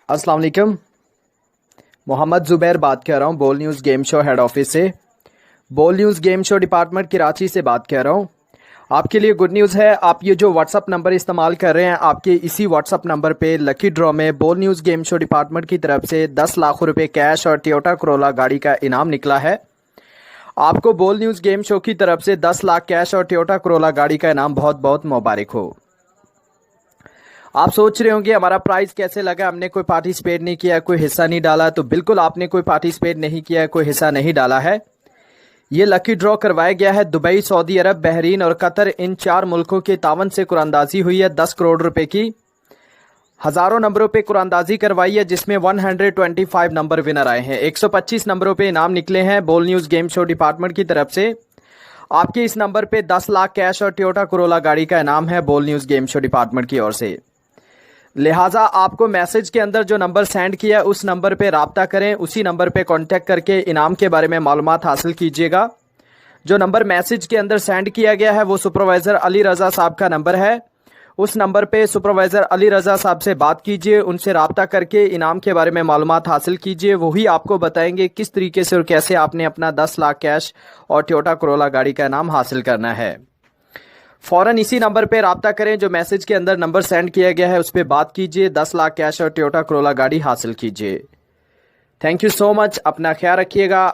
अस्सलाम वालेकुम। मोहम्मद ज़ुबैर बात कर रहा हूँ बोल news game show head office से। बोल news game show department Karachi से बात कर रहा हूँ। आपके लिए गुड न्यूज़ है, आप ये जो व्हाट्सअप नंबर इस्तेमाल कर रहे हैं, आपके इसी व्हाट्सअप नंबर पे लकी ड्रॉ में बोल न्यूज़ गेम शो डिपार्टमेंट की तरफ से 10 लाख रुपए कैश और टोयोटा कोरोला गाड़ी का इनाम निकला है। आपको बोल न्यूज़ गेम शो की तरफ से 10 लाख कैश और टोयोटा कोरोला गाड़ी का इनाम बहुत बहुत मुबारक हो। आप सोच रहे होंगे हमारा प्राइस कैसे लगा, हमने कोई पार्टिसिपेट नहीं किया, कोई हिस्सा नहीं डाला। तो बिल्कुल आपने कोई पार्टिसिपेट नहीं किया, कोई हिस्सा नहीं डाला है। ये लकी ड्रॉ करवाया गया है दुबई, सऊदी अरब, बहरीन और कतर, इन 4 मुल्कों के 53 से कुरानंदाजी हुई है 10 करोड़ रुपए की। हज़ारों नंबरों पे कुरानंदाजी करवाई है, जिसमें 125 नंबर विनर आए हैं। 125 नंबरों पे इनाम निकले हैं बोल न्यूज़ गेम शो डिपार्टमेंट की तरफ से। आपके इस नंबर पे 10 लाख कैश और टोयोटा कोरोला गाड़ी का इनाम है बोल न्यूज़ गेम शो डिपार्टमेंट की ओर से। लिहाजा आपको मैसेज के अंदर जो नंबर सेंड किया उस नंबर पे राब्ता करें, उसी नंबर पे कांटेक्ट करके इनाम के बारे में मालूमात हासिल कीजिएगा। जो नंबर मैसेज के अंदर सेंड किया गया है वो सुपरवाइज़र अली रज़ा साहब का नंबर है। उस नंबर पे सुपरवाइज़र अली रज़ा साहब से बात कीजिए, उनसे राब्ता करके इनाम के बारे में मालूमात हासिल कीजिए। वही आपको बताएंगे किस तरीके से और कैसे आपने अपना 10 लाख कैश और टोयोटा कोरोला गाड़ी का इनाम हासिल करना है। फ़ौरन इसी नंबर पे राब्ता करें, जो मैसेज के अंदर नंबर सेंड किया गया है उस पर बात कीजिए, 10 लाख कैश और टोयोटा कोरोला गाड़ी हासिल कीजिए। थैंक यू सो मच, अपना ख्याल रखिएगा।